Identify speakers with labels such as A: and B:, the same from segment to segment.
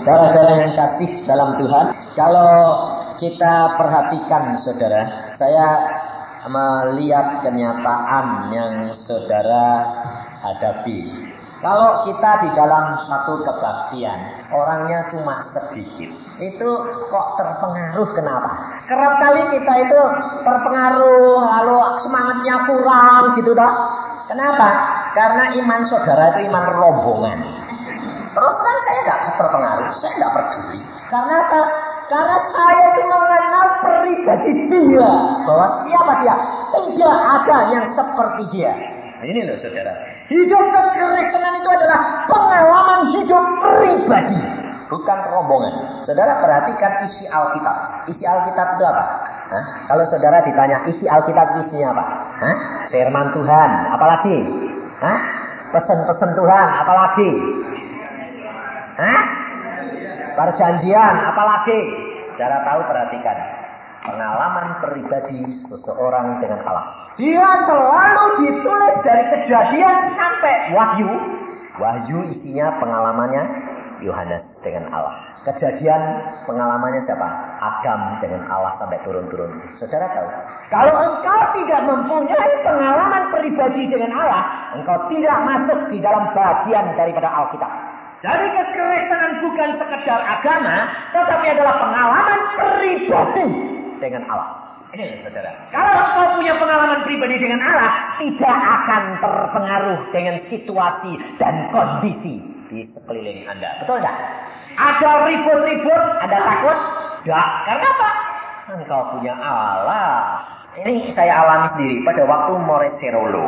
A: Saudara-saudara yang kasih dalam Tuhan, kalau kita perhatikan saudara, saya melihat kenyataan yang saudara hadapi. Kalau kita di dalam satu kebaktian, orangnya cuma sedikit, itu kok terpengaruh kenapa? Kerap kali kita itu terpengaruh, lalu semangatnya kurang gitu toh. Kenapa? Karena iman saudara itu iman rombongan. Terus terang saya nggak terpengaruh, saya nggak peduli. Karena apa? Karena saya itu mengenal pribadi dia, bahwa siapa dia? Tidak ada yang seperti dia. Nah, ini loh saudara, hidup kekristenan itu adalah pengalaman hidup pribadi, bukan rombongan. Saudara perhatikan isi Alkitab. Isi Alkitab itu apa? Hah? Kalau saudara ditanya isi Alkitab isinya apa? Hah? Firman Tuhan, apalagi? Hah? Pesan-pesan Tuhan, apalagi? Hah? Perjanjian, apalagi? Saudara tahu, perhatikan. Pengalaman pribadi seseorang dengan Allah. Dia selalu ditulis dari Kejadian sampai Wahyu. Wahyu isinya pengalamannya Yohanes dengan Allah. Kejadian pengalamannya siapa? Adam dengan Allah sampai turun-turun. Saudara tahu, kalau engkau tidak mempunyai pengalaman pribadi dengan Allah, engkau tidak masuk di dalam bagian daripada Alkitab. Jadi kekristenan bukan sekedar agama, tetapi adalah pengalaman pribadi dengan Allah. Ini saudara, kalau engkau punya pengalaman pribadi dengan Allah, tidak akan terpengaruh dengan situasi dan kondisi di sekeliling Anda. Betul tidak? Ada ribut-ribut, Anda takut? Tidak. Karena apa? Engkau punya Allah. Ini saya alami sendiri pada waktu Moreserolo.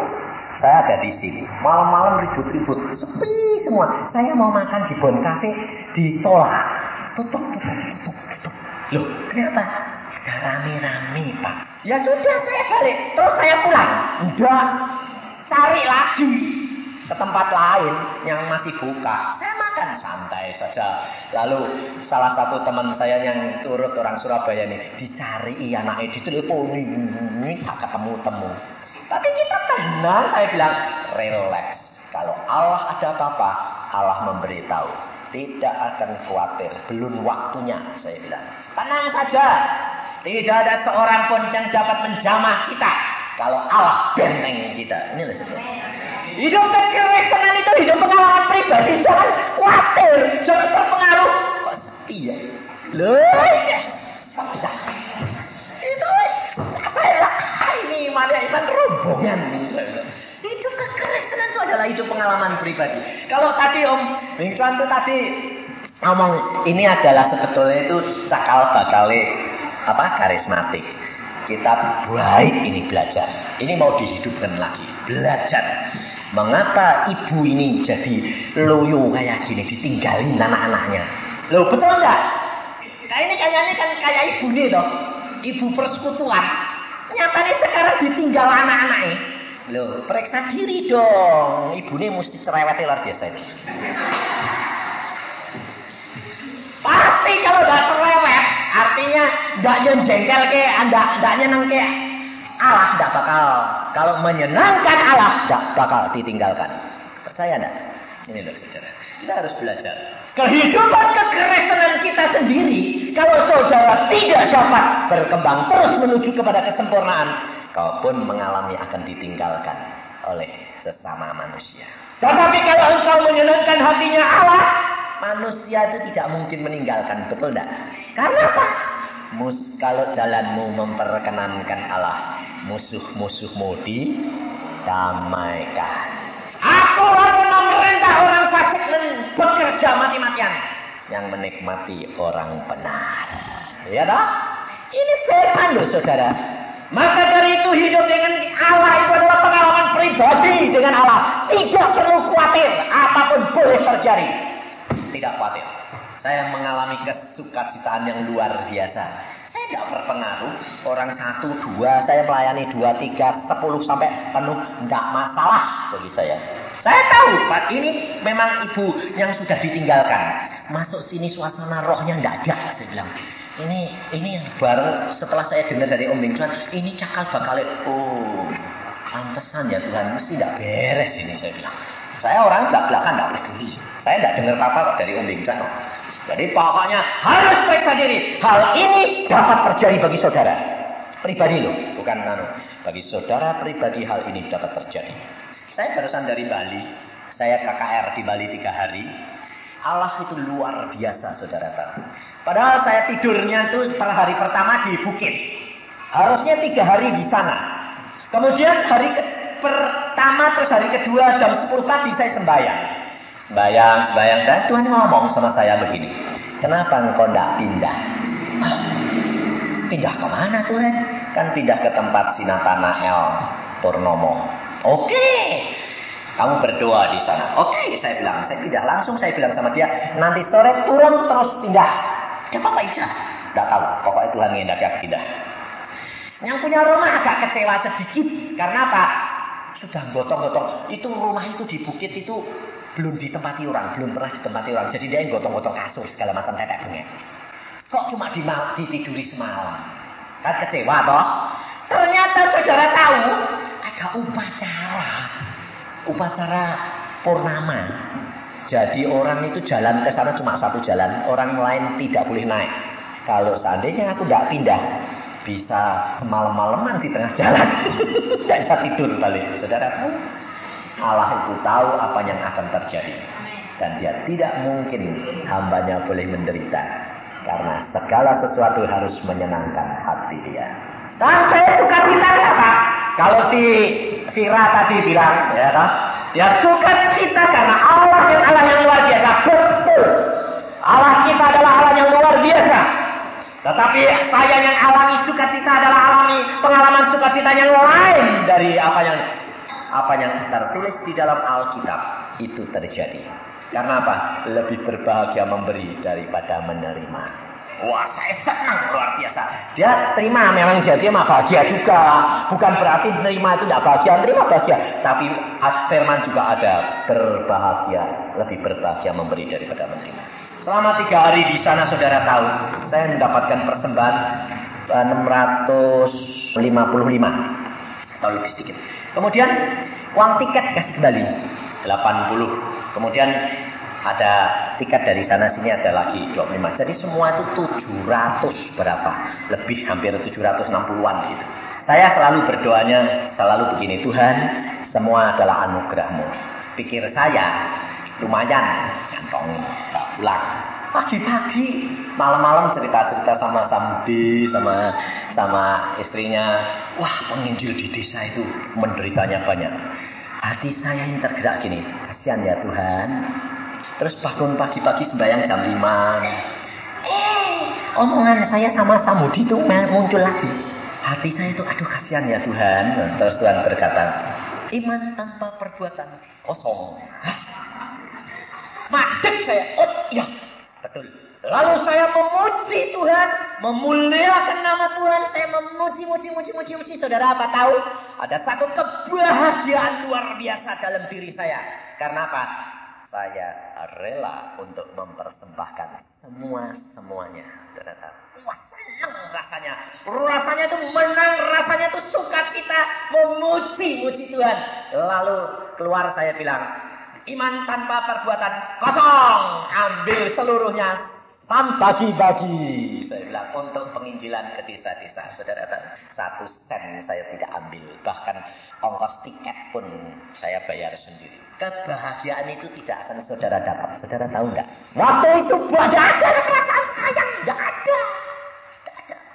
A: Saya ada di sini. Malam-malam ribut-ribut, sepi semua. Saya mau makan di Bon Cafe, ditolak. Tutup. Loh, kenapa? Ada rame-rame, Pak. Ya sudah, saya balik. Terus saya pulang. Enggak. Cari lagi ke tempat lain yang masih buka. Saya makan santai saja. Lalu salah satu teman saya yang turut orang Surabaya nih, dicari anaknya, diteleponi, tak ketemu-temu. Tapi kita tenang, saya bilang, relax. Kalau Allah ada apa-apa, Allah memberitahu. Tidak akan khawatir, belum waktunya, saya bilang. Tenang saja, tidak ada seorang pun yang dapat menjamah kita kalau Allah benteng kita. Ini loh saudara. Hidup kekristenan itu hidup pengalaman pribadi, jangan khawatir, jangan terpengaruh. Kok sepi ya? Loh, bisa. Itu saya ini iman rombongan. Hidup kekristenan itu adalah hidup pengalaman pribadi. Kalau tadi Om Bingsuan itu tadi ngomong, ini adalah sebetulnya itu cakal bakale karismatik. Kita baik ini belajar. Ini mau dihidupkan lagi, belajar. Mengapa ibu ini jadi loyo kayak gini, ditinggalin anak-anaknya? Loh, betul enggak? Nah, ini kayaknya kan kayak ibu nih toh. Ibu persekutuan. Nyatanya sekarang ditinggal anak-anaknya. Loh, periksa diri dong. Ibu ini mesti cerewetnya luar biasa ini. Pasti kalau gak cerewet, artinya gak nyenjengkel ke, gak nyeneng ke Allah, gak bakal. Kalau menyenangkan Allah, gak bakal ditinggalkan. Percaya gak? Ini loh saudara, kita harus belajar. Kehidupan kekristenan kita sendiri, kalau saudara tidak dapat berkembang terus menuju kepada kesempurnaan, kau pun mengalami akan ditinggalkan oleh sesama manusia. Tetapi kalau engkau menyenangkan hatinya Allah, manusia itu tidak mungkin meninggalkan, betul tidak? Karena apa? Kalau jalanmu memperkenankan Allah, musuh-musuhmu didamaikan. Aku akan memerintah orang fasik bekerja mati-matian, yang menikmati orang benar. Ya dah? Ini firman loh saudara. Maka dari itu hidup dengan Allah itu adalah pengalaman pribadi dengan Allah. Tidak perlu khawatir, apapun boleh terjadi. Tidak khawatir. Saya mengalami kesukacitaan yang luar biasa. Saya tidak berpengaruh. Orang 1, 2, saya melayani 2, 3, 10 sampai penuh. Tidak masalah bagi saya. Saya tahu, Pak, ini memang ibu yang sudah ditinggalkan. Masuk sini suasana rohnya tidak ada, saya bilang. Ini yang baru setelah saya dengar dari Om Bingsuan, ini cakal bakal. Oh, pantesan ya Tuhan, mesti tidak beres ini, saya bilang. Saya orang belak-belakan, tidak peduli. Saya tidak dengar apa-apa dari Om Bingsuan. Jadi pokoknya harus periksa diri. Hal ini dapat terjadi bagi saudara pribadi loh, bukan bagi saudara pribadi hal ini dapat terjadi. Saya barusan dari Bali. Saya KKR di Bali 3 hari. Allah itu luar biasa, saudara tahu. Padahal saya tidurnya itu per hari pertama di bukit. Harusnya 3 hari di sana. Kemudian hari pertama terus hari kedua jam 10 pagi saya sembahyang. Sembahyang. Dan Tuhan ngomong sama saya begini. Kenapa engkau tidak pindah? Pindah kemana Tuhan? Kan pindah ke tempat si Nathanael Purnomo. Oke. Kamu berdoa di sana. Oke, saya bilang. Saya pindah langsung. Saya bilang sama dia. Nanti sore turun terus pindah. Ya apa aja? Tidak tahu. Pokoknya Tuhan ngendaki aku pindah. Yang punya rumah agak kecewa sedikit. Karena apa? Sudah gotong-gotong. Itu rumah itu di bukit itu belum ditempati orang. Belum pernah ditempati orang. Jadi dia gotong-gotong kasur segala macam kayak bengek. Kok cuma ditiduri semalam? Kan kecewa toh? Ternyata saudara tahu ada upacara purnama. Jadi orang itu jalan ke sana cuma satu jalan, orang lain tidak boleh naik. Kalau seandainya aku tidak pindah, bisa malam-malaman di tengah jalan. Tidak bisa tidur balik. Saudara tahu? Allah itu tahu apa yang akan terjadi. Dan dia tidak mungkin hambanya boleh menderita. Karena segala sesuatu harus menyenangkan hati dia. Dan saya suka cita apa? Kalau si Vira tadi bilang, ya toh, dia suka cita karena Allah yang luar biasa. Betul. Allah kita adalah Allah yang luar biasa. Tetapi saya yang alami sukacita adalah alami pengalaman sukacita yang lain dari apa yang tertulis di dalam Alkitab itu terjadi. Karena apa? Lebih berbahagia memberi daripada menerima. Wah, saya senang luar biasa. Dia terima, memang dia mah bahagia juga. Bukan berarti menerima itu tidak bahagia, terima bahagia. Tapi firman juga ada berbahagia, lebih berbahagia memberi daripada menerima. Selama 3 hari di sana saudara tahu, saya mendapatkan persembahan 655 atau lebih sedikit. Kemudian uang tiket dikasih kembali 80. Kemudian ada tiket dari sana sini ada lagi 25. Jadi semua itu 700 berapa? Lebih hampir 760-an gitu. Saya selalu berdoanya selalu begini, Tuhan, semua adalah anugerah-Mu. Pikir saya lumayan kantong tak pulang. Pagi-pagi, malam-malam cerita-cerita sama Samdi, sama istrinya. Wah, penginjil di desa itu menderitanya banyak. Hati saya ini tergerak gini, kasihan ya Tuhan. Terus bangun pagi-pagi sembahyang jam 5. Omongan saya sama Samudi itu muncul lagi. Hati saya itu, aduh kasihan ya Tuhan. Terus Tuhan berkata, iman tanpa perbuatan kosong. Madek saya, oh iya, betul. Lalu saya memuji Tuhan, memuliakan nama Tuhan, saya memuji. Saudara apa tahu? Ada satu kebahagiaan luar biasa dalam diri saya. Karena apa? Saya rela untuk mempersembahkan semuanya. Saudara. Wah, senang rasanya. Rasanya itu menang, rasanya itu sukacita, memuji Tuhan. Lalu keluar saya bilang, iman tanpa perbuatan kosong. Ambil seluruhnya. Bagi-bagi. Saya bilang untuk penginjilan ke desa-desa. Saudara, 1 sen saya tidak ambil. Bahkan ongkos tiket pun saya bayar sendiri. Kebahagiaan itu tidak akan saudara dapat. Saudara tahu enggak? Waktu itu tidak ada perasaan sayang. Tidak ada.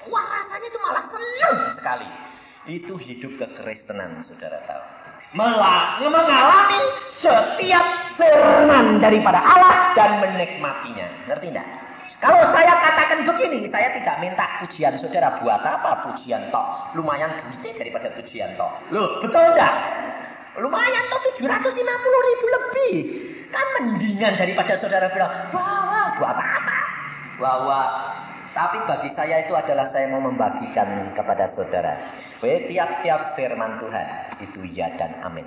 A: Wah, rasanya itu malah senang sekali. Itu hidup kekristenan, saudara tahu. Mengalami setiap firman daripada Allah dan menikmatinya. Ngerti enggak? Kalau saya katakan begini, saya tidak minta pujian saudara. Buat apa pujian toh? Lumayan duitnya daripada pujian toh. Loh, betul enggak? Lumayan toh 750.000 lebih. Kan mendingan daripada saudara bilang, wah, buat apa? Bahwa tapi bagi saya itu adalah saya mau membagikan kepada saudara. Tiap-tiap firman Tuhan itu ya dan amin.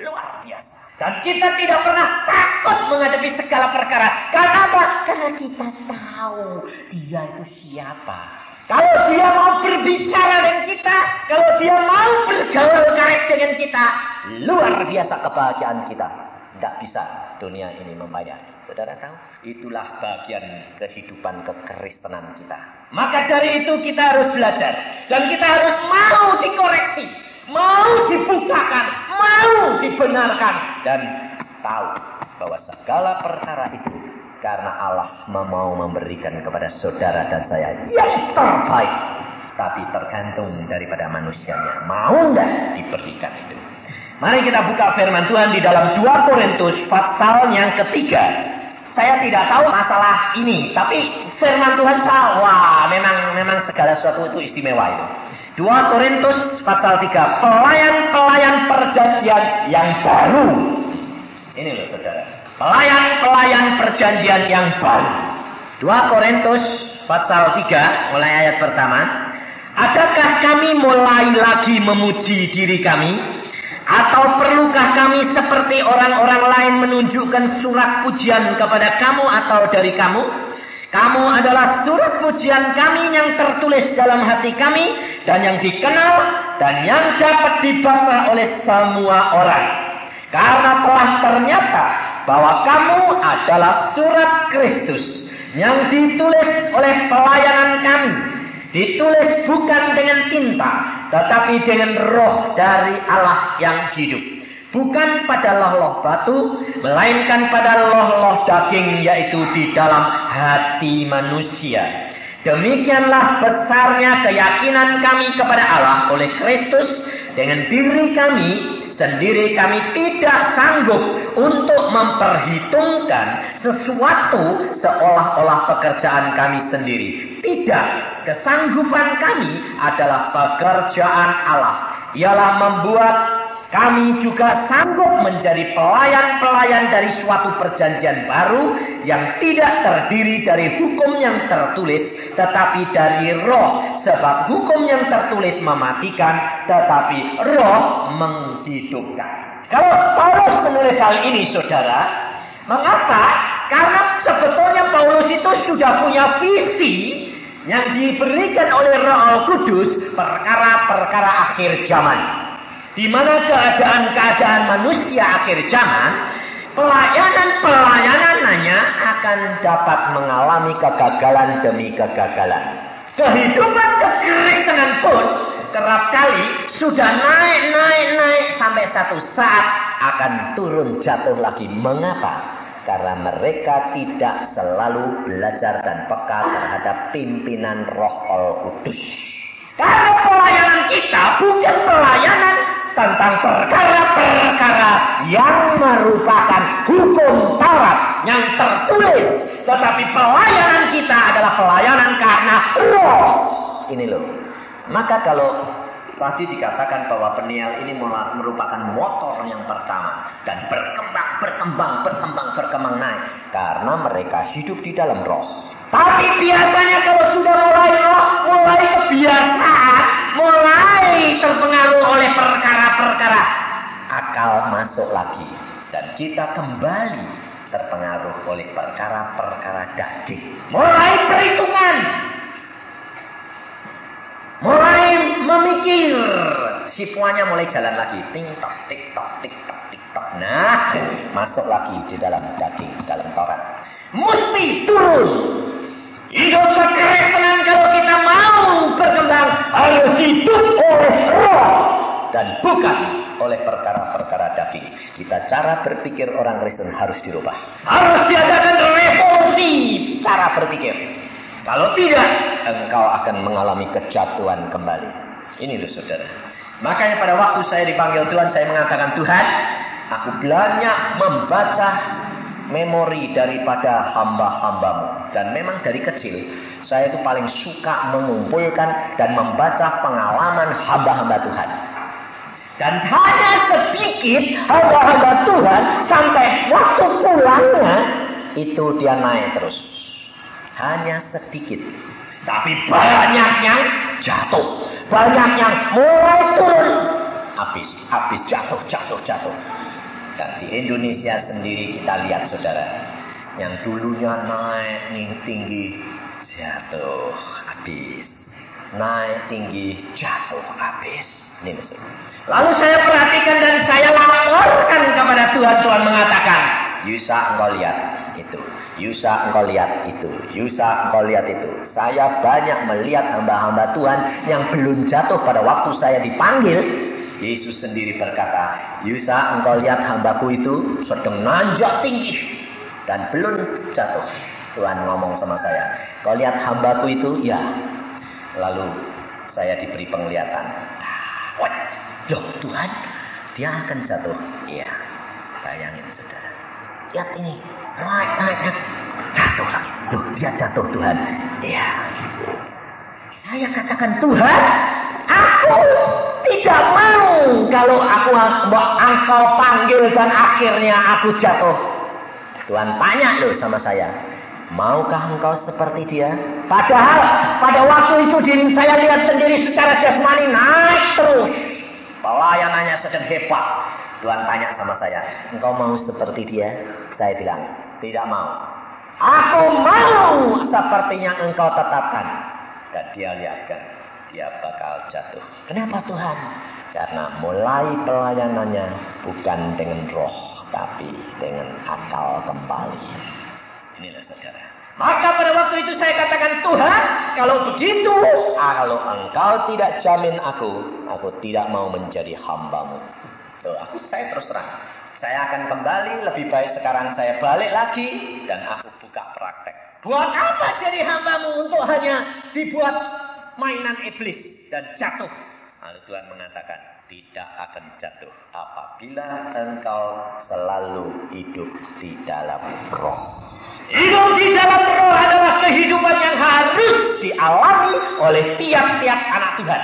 A: Luar biasa. Dan kita tidak pernah takut menghadapi segala perkara. Karena apa? Karena kita tahu dia itu siapa. Kalau dia mau berbicara dengan kita, kalau dia mau bergaul karek dengan kita, luar biasa kebahagiaan kita. Tidak bisa dunia ini membayar. Saudara tahu? Itulah bagian kehidupan kekristenan kita. Maka dari itu kita harus belajar. Dan kita harus mau dikoreksi. Mau dibukakan. Mau dibenarkan. Dan tahu bahwa segala perkara itu karena Allah mau memberikan kepada saudara dan saya yang terbaik. Tapi tergantung daripada manusianya. Mau enggak diberikan itu. Mari kita buka firman Tuhan di dalam 2 Korintus pasal yang ketiga. Saya tidak tahu masalah ini, tapi firman Tuhan wah, memang segala sesuatu itu istimewa itu. 2 Korintus pasal 3, pelayan-pelayan perjanjian yang baru. Ini loh saudara. Pelayan-pelayan perjanjian yang baru. 2 Korintus pasal 3, mulai ayat pertama. Adakah kami mulai lagi memuji diri kami? Atau perlukah kami seperti orang-orang lain menunjukkan surat pujian kepada kamu atau dari kamu? Kamu adalah surat pujian kami yang tertulis dalam hati kami dan yang dikenal dan yang dapat dibaca oleh semua orang. Karena telah ternyata bahwa kamu adalah surat Kristus yang ditulis oleh pelayanan kami. Ditulis bukan dengan tinta, tetapi dengan roh dari Allah yang hidup. Bukan pada loh-loh batu, melainkan pada loh-loh daging, yaitu di dalam hati manusia. Demikianlah besarnya keyakinan kami kepada Allah oleh Kristus. Dengan diri kami sendiri kami tidak sanggup untuk memperhitungkan sesuatu seolah-olah pekerjaan kami sendiri. Tidak, kesanggupan kami adalah pekerjaan Allah. Ialah membuat kami juga sanggup menjadi pelayan-pelayan dari suatu perjanjian baru yang tidak terdiri dari hukum yang tertulis, tetapi dari roh. Sebab hukum yang tertulis mematikan, tetapi roh menghidupkan. Kalau Paulus menulis hal ini, saudara, mengapa? Karena sebetulnya Paulus itu sudah punya visi yang diberikan oleh Roh Kudus perkara-perkara akhir zaman. Di mana keadaan-keadaan manusia akhir zaman, pelayanan-pelayanannya akan dapat mengalami kegagalan demi kegagalan. Kehidupan kekristenan pun kerap kali sudah naik sampai satu saat akan turun jatuh lagi. Mengapa? Karena mereka tidak selalu belajar dan peka terhadap pimpinan Roh Kudus. Karena pelayanan kita bukan pelayanan tentang perkara-perkara yang merupakan hukum Taurat yang tertulis, tetapi pelayanan kita adalah pelayanan karena roh. Ini loh. Maka kalau tadi dikatakan bahwa peniel ini merupakan motor yang pertama dan berkembang naik karena mereka hidup di dalam roh. Tapi biasanya kalau sudah mulai roh, mulai kebiasaan, mulai terpengaruh oleh perkara-perkara, akal masuk lagi dan kita kembali terpengaruh oleh perkara-perkara daging. Mulai perhitungan, mulai memikir, sipuannya mulai jalan lagi, tik-tok, tik-tok, tik-tok, tik-tok. Nah, masuk lagi di dalam daging, dalam Taurat. Mesti turun. Hidup kekristenan kalau kita mau berkembang harus hidup oleh roh dan bukan oleh perkara-perkara daging. Kita cara berpikir orang Kristen harus dirubah. Harus diadakan revolusi cara berpikir. Kalau tidak, engkau akan mengalami kejatuhan kembali. Ini loh saudara. Makanya pada waktu saya dipanggil Tuhan, saya mengatakan, Tuhan, aku banyak membaca memori daripada hamba-hambamu. Dan memang dari kecil, saya itu paling suka mengumpulkan dan membaca pengalaman hamba-hamba Tuhan. Dan hanya sedikit hamba-hamba Tuhan, sampai waktu pulangnya, itu dia naik terus. Hanya sedikit. Tapi banyak yang jatuh. Banyak yang mulai turun. Habis jatuh. Dan di Indonesia sendiri kita lihat saudara. Yang dulunya naik tinggi, jatuh, habis. naik tinggi, jatuh habis. Ini maksudnya. Lalu saya perhatikan dan saya laporkan kepada Tuhan. Tuhan mengatakan, Yusa engkau lihat itu, Yusa engkau lihat itu, Yusa engkau lihat itu. Saya banyak melihat hamba-hamba Tuhan yang belum jatuh pada waktu saya dipanggil. Yesus sendiri berkata, Yusa engkau lihat hambaku itu sedang nanjak tinggi dan belum jatuh. Tuhan ngomong sama saya, kau lihat hambaku itu? Ya. Lalu saya diberi penglihatan. Loh Tuhan, dia akan jatuh. Iya, bayangin saudara. Lihat ini, naik, jatuh lagi. Loh, dia jatuh Tuhan. Iya. Saya katakan Tuhan, aku tidak mau kalau engkau panggil dan akhirnya aku jatuh. Tuhan tanya loh sama saya, maukah engkau seperti dia? Padahal pada waktu itu saya lihat sendiri secara jasmani naik terus. Pelayanannya sedang hebat. Tuhan tanya sama saya, engkau mau seperti dia? Saya bilang, tidak mau. Aku mau seperti yang engkau tetapkan. Dan dia lihatkan, dia bakal jatuh. Kenapa Tuhan? Karena mulai pelayanannya bukan dengan roh, tapi dengan akal kembali. Inilah saudara. Maka pada waktu itu saya katakan, Tuhan, kalau begitu, kalau engkau tidak jamin aku tidak mau menjadi hambamu. Tuh, saya terus terang. Saya akan kembali, lebih baik sekarang saya balik lagi, dan aku buka praktek. Buat apa jadi hambamu untuk hanya dibuat mainan iblis dan jatuh? Lalu Tuhan mengatakan, tidak akan jatuh apabila engkau selalu hidup di dalam roh. Hidup di dalam roh adalah kehidupan yang harus dialami oleh tiap-tiap anak Tuhan.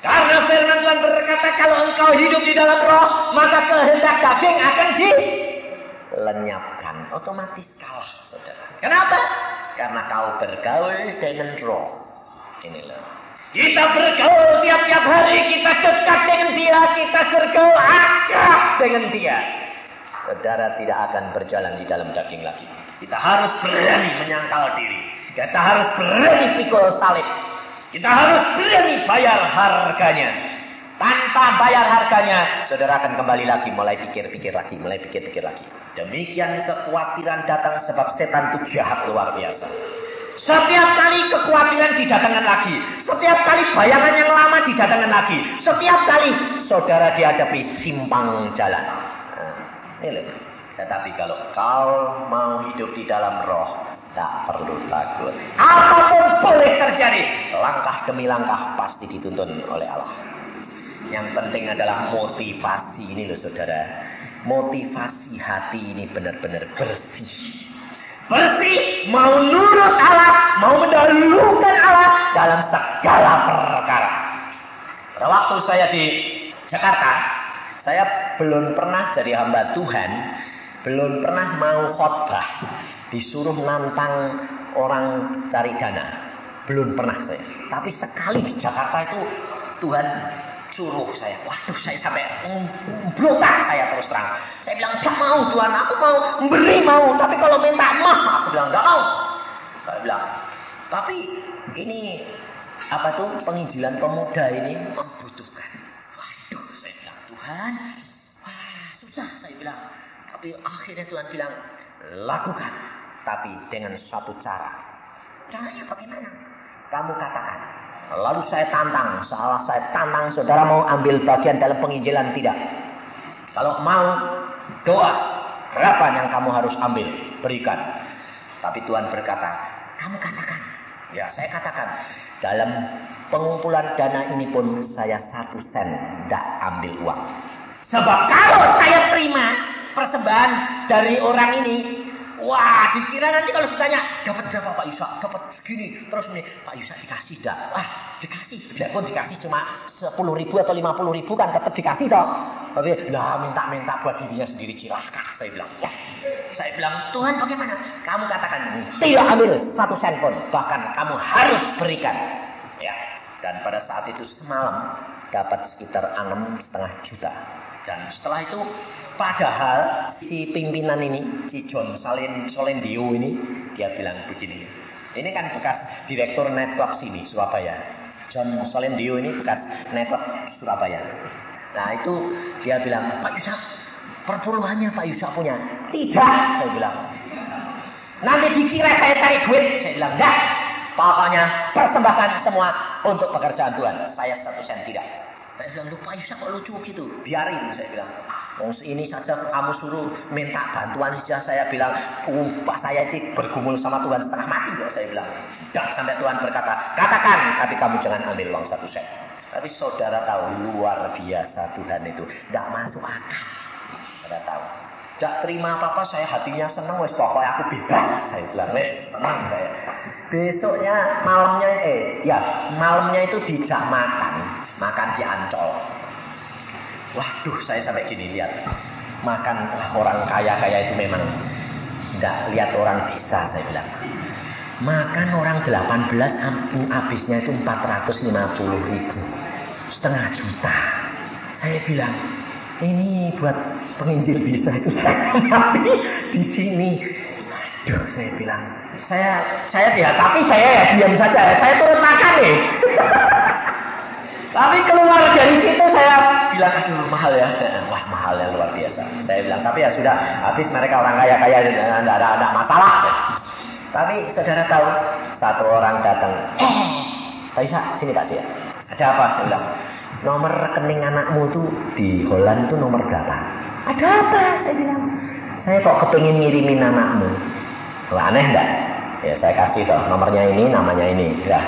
A: Karena firman Tuhan berkata, kalau engkau hidup di dalam roh, maka kehendak daging akan dilenyapkan. Otomatis kalah, saudara. Kenapa? Karena kau bergaul dengan roh. Inilah. Kita bergaul tiap-tiap hari, kita dekat dengan dia, kita bergaul akrab dengan dia. Saudara tidak akan berjalan di dalam daging lagi. Kita harus berani menyangkal diri. Kita harus berani pikul salib. Kita harus berani bayar harganya. Tanpa bayar harganya, saudara akan kembali lagi, mulai pikir-pikir lagi. Demikian kekhawatiran datang sebab setan itu jahat luar biasa. Setiap kali kekhawatiran didatangkan lagi. Setiap kali bayangan yang lama didatangkan lagi. Setiap kali saudara dihadapi simpang jalan. Tetapi kalau kau mau hidup di dalam roh, tak perlu takut. Apapun boleh terjadi. Langkah demi langkah pasti dituntun oleh Allah. Yang penting adalah motivasi ini loh saudara. Motivasi hati ini benar-benar bersih. Bersih, mau nurut Allah, mau mendahulukan Allah dalam segala perkara. Pada waktu saya di Jakarta, saya belum pernah jadi hamba Tuhan, belum pernah mau khotbah, disuruh nantang orang cari dana. Belum pernah saya. Tapi sekali di Jakarta itu Tuhan suruh saya. Waduh, saya sampai blotak saya terus terang. Saya bilang, gak mau Tuhan, aku mau memberi mau. Tapi kalau minta mah, aku bilang gak mau. Saya bilang, tapi ini penginjilan pemuda ini membutuhkan. Waduh, saya bilang, Tuhan, susah saya bilang. Tapi akhirnya Tuhan bilang, lakukan. Tapi dengan satu cara. Caranya bagaimana? Kamu katakan. Lalu saya tantang, saudara mau ambil bagian dalam penginjilan? Tidak. Kalau mau, doa. Berapa yang kamu harus ambil? Berikan. Tapi Tuhan berkata, kamu katakan. Ya, saya katakan. Dalam pengumpulan dana ini pun saya 1 sen tidak ambil uang. Sebab kalau saya terima persembahan dari orang ini, wah, dikira nanti kalau ditanya, dapat berapa Pak Yusak? Dapat segini. Terus nih, Pak Yusak dikasih dah. Wah, dikasih. Biarpun dikasih cuma 10.000 atau 50.000 kan tetap dikasih toh. Tapi lah minta buat dirinya sendiri cilaka. Saya bilang, ya. Saya bilang, Tuhan bagaimana? Kamu katakan, tidak ambil 1 sen pun. Bahkan kamu harus berikan. Ya. Dan pada saat itu semalam dapat sekitar 6,5 juta. Dan setelah itu, padahal si pimpinan ini, si John Solendio ini, dia bilang begini. Ini kan bekas direktur network sini, Surabaya. John Solendio ini bekas network Surabaya. Nah itu dia bilang, Pak Yusuf, perpuluhannya Pak Yusuf punya. Tidak, saya bilang. Nanti dikira saya cari duit. Saya bilang, enggak. Pokoknya persembahkan semua untuk pekerjaan Tuhan. Saya 1 sen tidak. Saya bilang, lu Pak Yusuf kok lucu gitu. Biarin, saya bilang. Ini saja kamu suruh minta bantuan saja. Saya bilang, Pak saya ini bergumul sama Tuhan setengah mati kok. Saya bilang, enggak, sampai Tuhan berkata, katakan, tapi kamu jangan ambil uang 1 sen. Tapi saudara tahu, luar biasa Tuhan itu. Enggak masuk akal. Saudara tahu. Enggak terima apa-apa, saya hatinya senang. Wes pokoknya aku bebas. Saya bilang, wes senang saya. Besoknya malamnya itu dijak makan di Ancol. Waduh, saya sampai gini lihat. Makan orang kaya-kaya itu memang enggak lihat orang desa, saya bilang. Makan orang 18 habisnya itu 450.000. Setengah juta. Saya bilang, ini buat penginjil desa itu saya mati di sini. Aduh, saya bilang. Saya tidak, tapi saya ya diam saja. Saya turut makan nih. Tapi keluar dari situ saya bilang, aduh mahal ya. Wah mahal ya, luar biasa. Saya bilang, tapi ya sudah, habis mereka orang kaya-kaya, tidak ada masalah. Tapi saudara tahu, satu orang datang. Pak Isa, sini Pak Sia. Ada apa? Saya bilang, nomor rekening anakmu tuh di Holland tuh nomor berapa? Ada apa? Saya bilang, saya kok kepingin ngirimin anakmu. Wah, aneh enggak? Ya saya kasih toh, nomornya ini, namanya ini. Ya.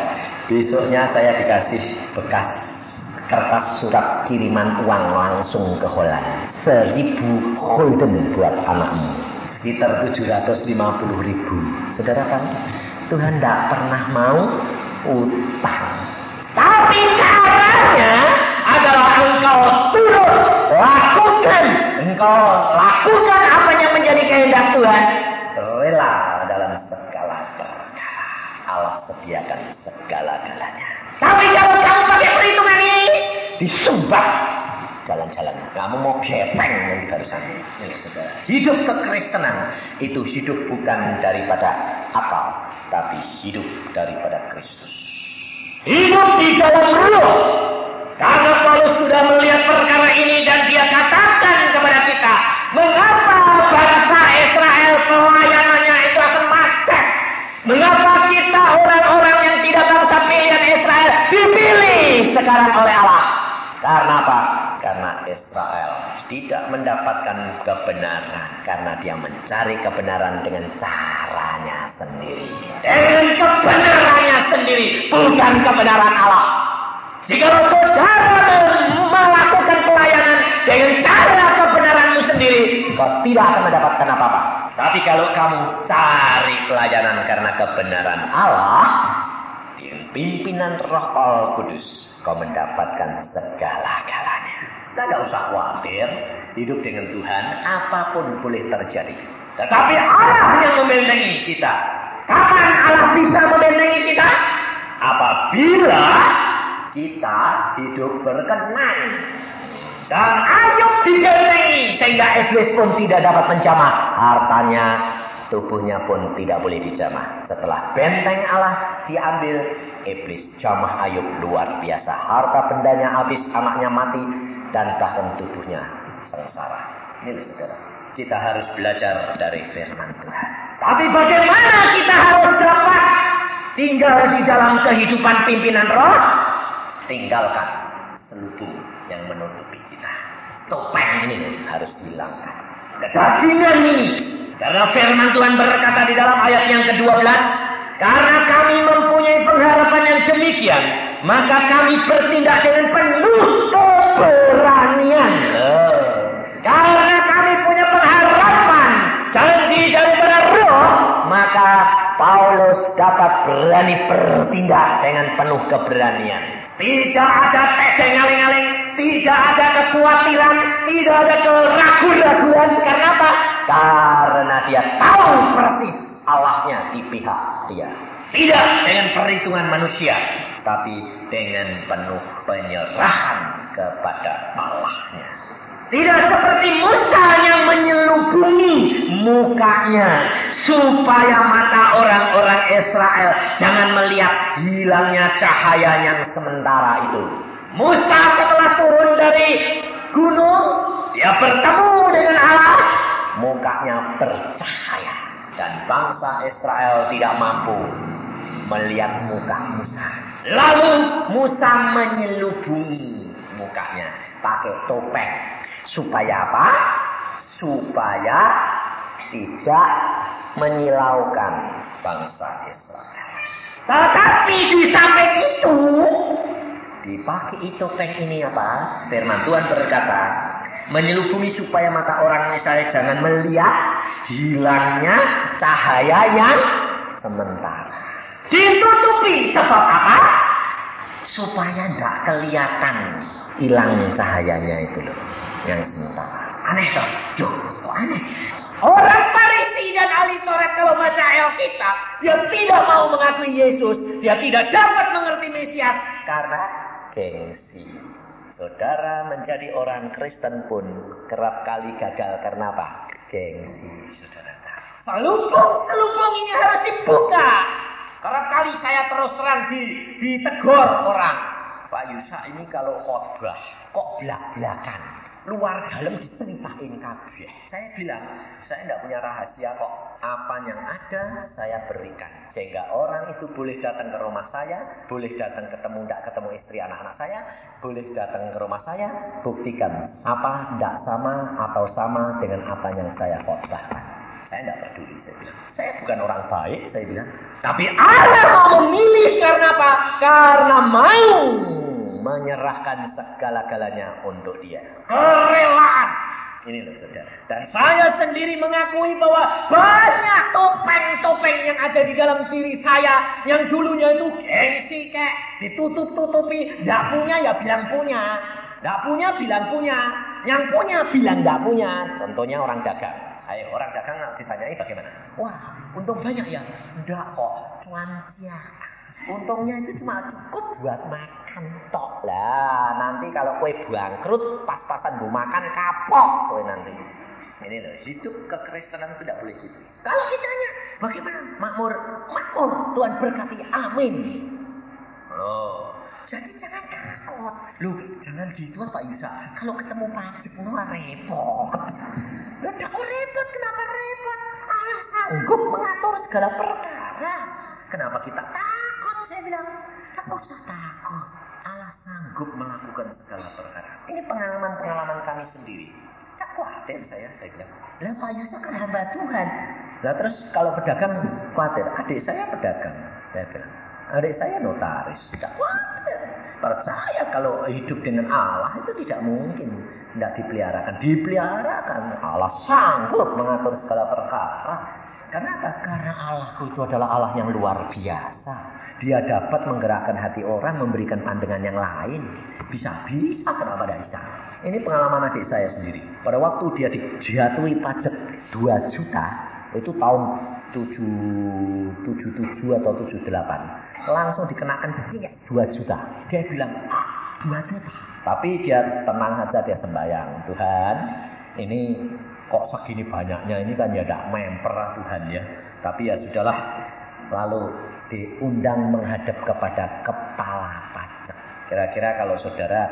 A: Besoknya saya dikasih bekas kertas surat kiriman uang langsung ke Holland. 1.000 gulden buat anakmu. Sekitar 750.000. Saudara kan, Tuhan tidak pernah mau utang. Tapi caranya adalah engkau turut lakukan. Engkau lakukan apa yang menjadi kehendak Tuhan. Rela dalam segala perkara. Allah sediakan segala-galanya. Tapi kalau kamu pakai perhitungan ini, disembah jalan-jalan. Kamu mau gepeng yang di barisan. Hidup kekristenan itu hidup bukan daripada akal, tapi hidup daripada Kristus. Hidup di dalam roh. Karena Paulus sudah melihat perkara ini dan dia katakan kepada kita, mengapa bangsa Israel pelayanannya itu akan macet? Mengapa kita orang-orang yang tidak bangsa pilihan Israel dipilih sekarang oleh Allah? Karena apa? Karena Israel tidak mendapatkan kebenaran. Karena dia mencari kebenaran dengan caranya sendiri. Dengan kebenarannya sendiri. Bukan kebenaran Allah. Jika saudara melakukan pelayanan dengan cara kebenaranmu sendiri, kau tidak akan mendapatkan apa-apa. Tapi kalau kamu cari pelayanan karena kebenaran Allah, dengan pimpinan Roh Al-Kudus, kau mendapatkan segala-galanya. Kita nggak usah khawatir, hidup dengan Tuhan, apapun boleh terjadi. Tetapi Allah yang membentengi kita. Kapan Allah bisa membentengi kita? Apabila kita hidup berkenan. Dan Ayub dibentengi sehingga iblis pun tidak dapat menjamah hartanya, tubuhnya pun tidak boleh dijamah. Setelah benteng Allah diambil, iblis jamah Ayub luar biasa. Harta bendanya habis, anaknya mati, dan bahkan tubuhnya sengsara. Ini saudara, kita harus belajar dari firman Tuhan. Tapi bagaimana kita harus dapat tinggal di dalam kehidupan pimpinan roh? Tinggalkan selubung yang menutupi kita. Topeng ini harus dihilangkan. Kedagingan ini. Karena firman Tuhan berkata di dalam ayat yang ke-12. Karena kami mempunyai pengharapan yang demikian. Maka kami bertindak dengan penuh keberanian. Karena kami punya pengharapan. Janji daripada roh. Maka Paulus dapat berani bertindak dengan penuh keberanian. Tidak ada tedengaling-aling, tidak ada kekhawatiran, tidak ada keraguan-raguan. Karena apa? Karena dia tahu persis Allahnya di pihak dia. Tidak dengan perhitungan manusia, tapi dengan penuh penyerahan kepada Allahnya. Tidak seperti Musa yang menyelubungi mukanya supaya mata orang-orang Israel jangan melihat hilangnya cahaya yang sementara itu. Musa setelah turun dari gunung, dia bertemu dengan Allah, mukanya bercahaya. Dan bangsa Israel tidak mampu melihat muka Musa. Lalu Musa menyelubungi mukanya pakai topeng. Supaya apa? Supaya tidak menyilaukan bangsa Israel. Tetapi di samping itu, dipakai topeng ini apa? Firman Tuhan berkata, menyelubungi supaya mata orang Israel jangan melihat hilangnya cahaya yang sementara. Ditutupi sebab apa? Supaya tidak kelihatan hilang cahayanya itu loh, yang sementara. Aneh toh? Loh, kok aneh? Orang Farisi dan ahli Taurat kalau baca Alkitab, dia tidak mau mengakui Yesus, dia tidak dapat mengerti Mesias karena gengsi. Saudara menjadi orang Kristen pun kerap kali gagal karena apa? Gengsi, saudara. Selubung ini harus dibuka. Kerap kali saya terus terang ditegur orang. Pak Yusa ini kalau khotbah kok belak-belakan, luar dalam diceritain kabeh. Saya bilang, saya tidak punya rahasia kok. Apa yang ada saya berikan, sehingga orang itu boleh datang ke rumah saya, boleh datang tidak ketemu istri anak-anak saya, boleh datang ke rumah saya, buktikan apa tidak sama atau sama dengan apa yang saya khotbahkan. Saya tidak peduli, saya bilang. Saya bukan orang baik, saya bilang. Tapi Allah mau memilih karena apa? Karena mau menyerahkan segala-galanya untuk dia. Kerelaan. Ini loh saudara. Dan saya sendiri mengakui bahwa banyak topeng-topeng yang ada di dalam diri saya. Yang dulunya itu gengsi kayak ditutup-tutupi. Tidak punya ya bilang punya. Tidak punya bilang punya. Yang punya bilang tidak punya. Contohnya orang dagang. Ayo orang dagang ditanyai bagaimana? Wah untung banyak ya. Tidak kok. Cuancia. Untungnya itu cuma cukup buat makan tok lah. Nanti kalau kue bangkrut pas-pasan bu makan kapok kue nanti. Ini loh, hidup kekristenan tidak boleh gitu. Kalau ditanya bagaimana? Makmur, Tuhan berkati, amin. Oh, jadi jangan takut. Loh, jangan gitu Pak Yusa. Kalau ketemu pajak repot. Loh, repot, kenapa repot? Allah sanggup mengatur segala perkara. Kenapa kita takut? Saya bilang, tak usah takut. Allah sanggup melakukan segala perkara. Ini pengalaman-pengalaman kami sendiri. Tak khawatir saya bilang. Lah Pak Yusa kan hamba Tuhan. Lah terus kalau pedagang khawatir. Adik saya pedagang. Saya bilang, adik saya notaris. Tidak khawatir. Percaya kalau hidup dengan Allah itu tidak mungkin tidak dipeliharakan. Dipeliharakan. Allah sanggup mengatur segala perkara. Karena apa? Karena Allah itu adalah Allah yang luar biasa. Dia dapat menggerakkan hati orang, memberikan pandangan yang lain. Bisa-bisa, kenapa tidak bisa? Ini pengalaman adik saya sendiri. Pada waktu dia dijatuhi pajak 2 juta, itu tahun 77 atau 78. Langsung dikenakan yes 2 juta. Dia bilang, 2 juta. Tapi dia tenang saja, dia sembahyang. Tuhan, ini kok segini banyaknya, ini kan ya tidak memper Tuhan ya. Tapi ya sudahlah. Lalu diundang menghadap kepada kepala pajak. Kira-kira kalau saudara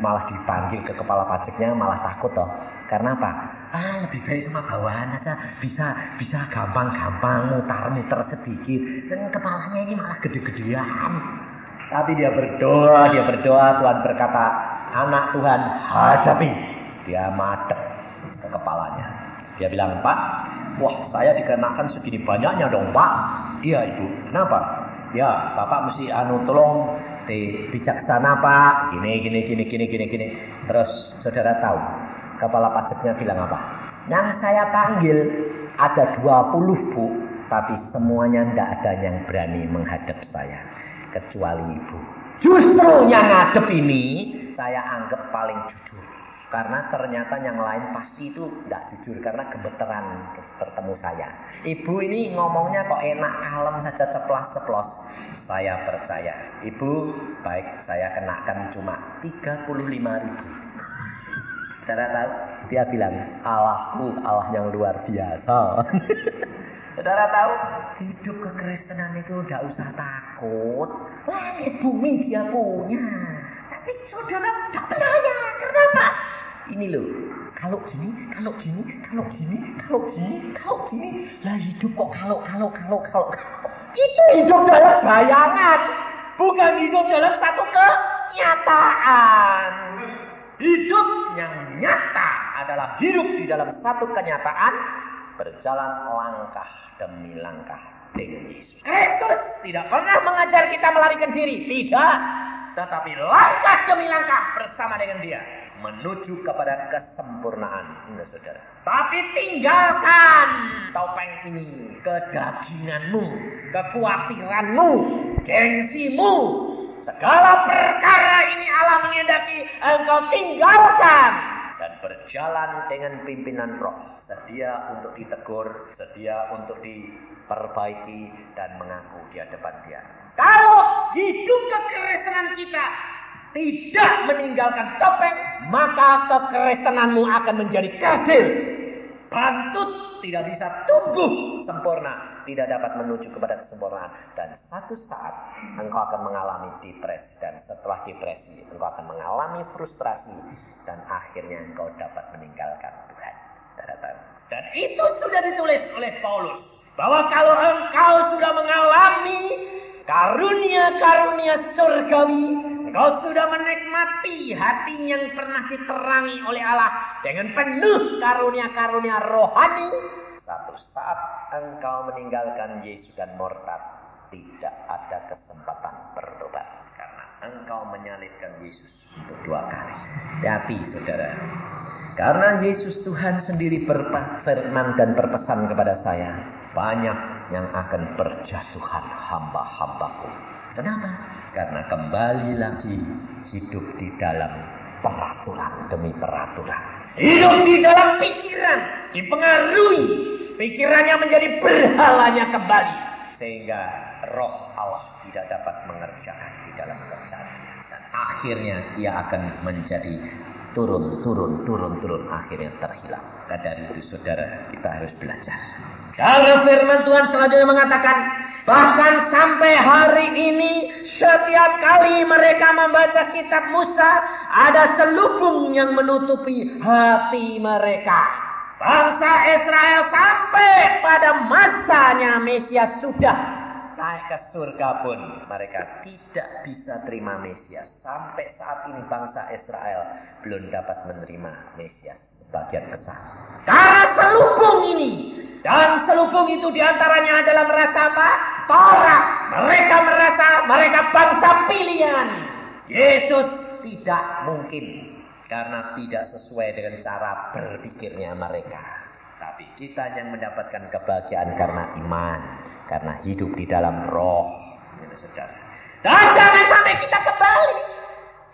A: malah dipanggil ke kepala pajaknya malah takut toh. Karena apa? Lebih baik sama bawahan aja. Bisa gampang-gampang mutar-mutar sedikit. Dan kepalanya ini malah gede-gedean. Tapi dia berdoa, Tuhan berkata, anak Tuhan hadapi. Dia madep ke kepalanya. Dia bilang, Pak, wah saya dikenakan segini banyaknya dong Pak. Iya Ibu, kenapa? Ya Bapak mesti tolong bijaksana Pak. Gini. Terus saudara tahu kepala pajaknya bilang apa? Yang saya panggil ada 20 Bu, tapi semuanya tidak ada yang berani menghadap saya kecuali Ibu. Justru yang ngadep ini saya anggap paling jujur. Karena ternyata yang lain pasti itu tidak jujur karena gemeteran bertemu saya. Ibu ini ngomongnya kok enak, kalem saja, ceplas-ceplos. Saya percaya. Ibu, baik saya kenakan cuma 35.000. Saudara tahu? Dia bilang, Allahku Allah yang luar biasa. Saudara tahu? Hidup kekristenan itu tidak usah takut. Langit bumi dia punya. Tapi saudara tidak percaya. Kenapa? Ini loh. Kalau gini. Lah hidup kok kalau. Itu hidup dalam bayangan. Bukan hidup dalam satu kenyataan. Hidup yang nyata adalah hidup di dalam satu kenyataan, berjalan langkah demi langkah dengan Yesus. Kristus tidak pernah mengajar kita melarikan diri, tidak. Tetapi langkah demi langkah bersama dengan Dia menuju kepada kesempurnaan, saudara. Tapi tinggalkan topeng ini, kedaginganmu, kekhawatiranmu, gengsimu. Segala perkara ini Allah mengendaki engkau tinggalkan dan berjalan dengan pimpinan Roh. Sedia untuk ditegur, sedia untuk diperbaiki dan mengaku di hadapan Dia. Kalau hidup kekristenan kita tidak meninggalkan topeng, maka kekristenanmu akan menjadi kerdil, bantut, tidak bisa tumbuh sempurna, tidak dapat menuju kepada kesempurnaan. Dan satu saat engkau akan mengalami depresi, dan setelah depresi engkau akan mengalami frustrasi, dan akhirnya engkau dapat meninggalkan Tuhan. Dan itu sudah ditulis oleh Paulus, bahwa kalau engkau sudah mengalami karunia-karunia surgawi, engkau sudah menikmati hati yang pernah diterangi oleh Allah dengan penuh karunia-karunia rohani. Satu saat engkau meninggalkan Yesus dan murtad, tidak ada kesempatan bertobat. Karena engkau menyalibkan Yesus untuk 2 kali. Tapi saudara, karena Yesus Tuhan sendiri berfirman dan berpesan kepada saya, banyak yang akan berjatuhan hamba-hambaku. Kenapa? Karena kembali lagi hidup di dalam peraturan demi peraturan. Hidup di dalam pikiran, dipengaruhi. Pikirannya menjadi berhalanya kembali. Sehingga roh Allah tidak dapat mengerjakan di dalam kerjaan. Dan akhirnya ia akan menjadi turun. Akhirnya terhilang. Dan dari itu saudara, kita harus belajar. Karena firman Tuhan selanjutnya mengatakan, bahkan sampai hari ini setiap kali mereka membaca kitab Musa, ada selubung yang menutupi hati mereka. Bangsa Israel sampai pada masanya Mesias sudah naik ke surga pun mereka tidak bisa terima Mesias. Sampai saat ini bangsa Israel belum dapat menerima Mesias sebagian besar. Karena selubung ini. Dan selubung itu diantaranya adalah merasa apa? Torah. Mereka merasa mereka bangsa pilihan. Yesus tidak mungkin. Karena tidak sesuai dengan cara berpikirnya mereka. Tapi kita yang mendapatkan kebahagiaan karena iman. Karena hidup di dalam roh. Dan jangan sampai kita kembali.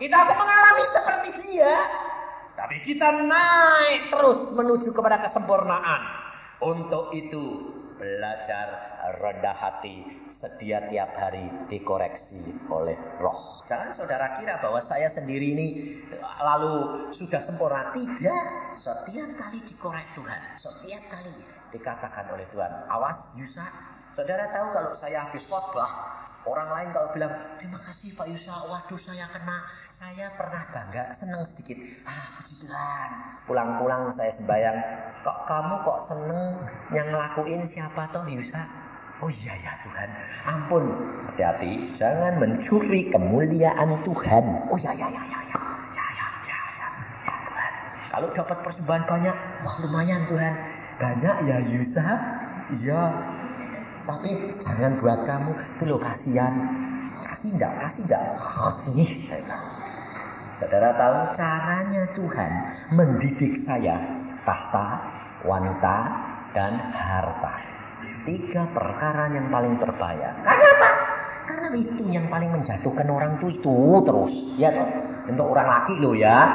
A: Kita akan mengalami seperti dia. Tapi kita naik terus menuju kepada kesempurnaan. Untuk itu belajar rendah hati, sedia tiap hari dikoreksi oleh roh. Jangan saudara kira bahwa saya sendiri ini lalu sudah sempurna. Tidak. Setiap kali dikorek Tuhan. Setiap kali dikatakan oleh Tuhan, awas Yusa. Saudara tahu kalau saya habis khotbah, orang lain kalau bilang, terima kasih Pak Yusa, waduh saya kena. Saya pernah bangga, senang sedikit. Puji Tuhan. Pulang-pulang saya sembahyang, kamu kok seneng yang ngelakuin siapa toh Yusa? Oh iya ya Tuhan, ampun. Hati-hati, jangan mencuri kemuliaan Tuhan. Oh ya Tuhan. Kalau dapat persembahan banyak, wah lumayan Tuhan. Banyak ya Yusa? Iya. Tapi jangan buat kamu, itu loh kasihan. Kasih enggak? Kasih. Saudara tahu caranya Tuhan mendidik saya. Tahta, wanita, dan harta. 3 perkara yang paling berbahaya. Karena apa? Karena itu yang paling menjatuhkan orang itu terus. Ya toh. Untuk orang laki loh ya.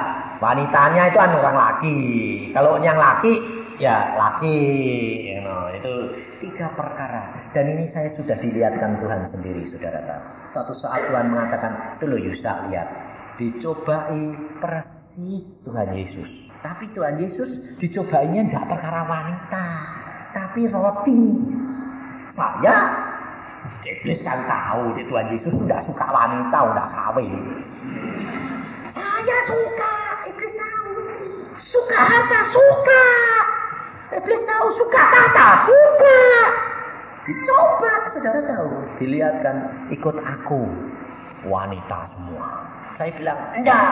A: Wanitanya itu orang laki. Kalau yang laki, ya laki. Itu 3 perkara. Dan ini saya sudah dilihatkan Tuhan sendiri, saudara tahu. Suatu saat Tuhan mengatakan, itu loh Yusa, lihat. dicobai persis Tuhan Yesus. Tapi Tuhan Yesus dicobainya tidak perkara wanita, tapi roti. Iblis kan tahu Tuhan Yesus tidak suka wanita, udah kawin. Saya suka, iblis tahu. Suka harta, suka. Iblis tahu suka tahta, suka. Dicoba, saudara tahu. Dilihatkan, ikut aku. Wanita semua. Saya bilang, enggak.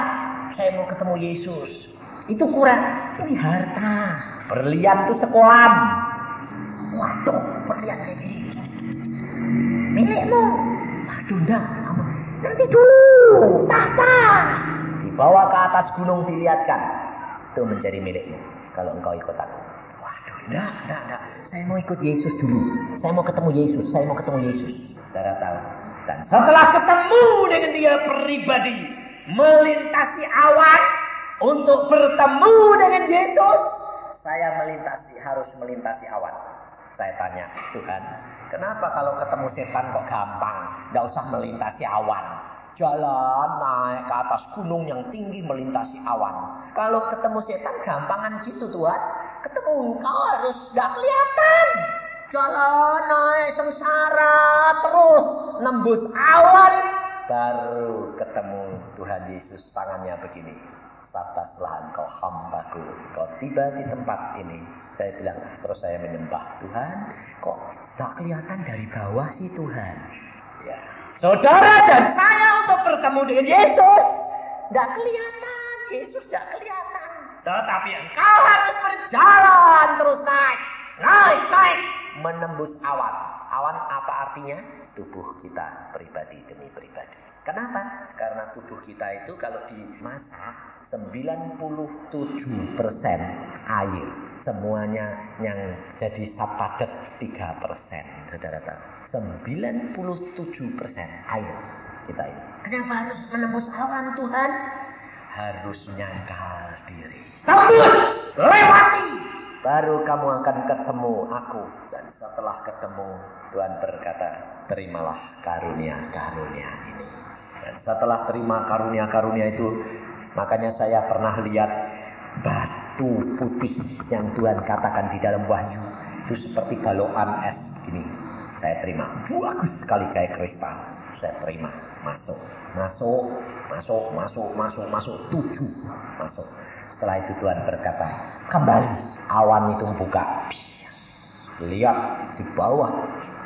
A: Saya mau ketemu Yesus. Itu kurang. Ini harta. Berlian itu sekolah. Waduh, berlian kayak gini. Milikmu. Aduh, enggak. Nanti dulu. Tahta. Dibawa ke atas gunung dilihatkan. Itu menjadi milikmu. Kalau engkau ikut aku. Waduh, enggak. Saya mau ikut Yesus dulu. Saya mau ketemu Yesus. Saudara tahu. Dan setelah ketemu dengan dia pribadi, melintasi awan untuk bertemu dengan Yesus, saya harus melintasi awan. Saya tanya, Tuhan, kenapa kalau ketemu setan kok gampang? Tidak usah melintasi awan. Jalan naik ke atas gunung yang tinggi melintasi awan. Kalau ketemu setan gampangan gitu Tuhan. Ketemu engkau harus tidak kelihatan. Jalan naik sengsara terus nembus awan. Baru ketemu Tuhan Yesus, tangannya begini. Sabtaslah engkau hambaku. Kau tiba di tempat ini. Saya bilang, terus saya menyembah Tuhan. Kok tak kelihatan dari bawah sih Tuhan? Ya. Saudara dan saya untuk bertemu dengan Yesus. Tidak kelihatan. Yesus tidak kelihatan. Tetapi engkau harus berjalan terus naik. Naik. Menembus awan. Awan apa artinya? Tubuh kita pribadi demi pribadi. Kenapa? Karena tubuh kita itu kalau dimasak 97% air. Semuanya yang jadi padat 3%. Saudara tahu. 97% air kita ini. Kenapa harus menembus awan Tuhan? Harus nyangkal diri. Tembus! Lewati! Baru kamu akan ketemu aku. Dan setelah ketemu, Tuhan berkata, terimalah karunia-karunia ini. Dan setelah terima karunia-karunia itu, makanya saya pernah lihat batu putih yang Tuhan katakan di dalam Wahyu. Itu seperti balokan es gini. Saya terima. Bagus sekali kayak kristal. Saya terima. Masuk. 7. Masuk. Setelah itu Tuhan berkata, kembali. Awan itu buka. Lihat di bawah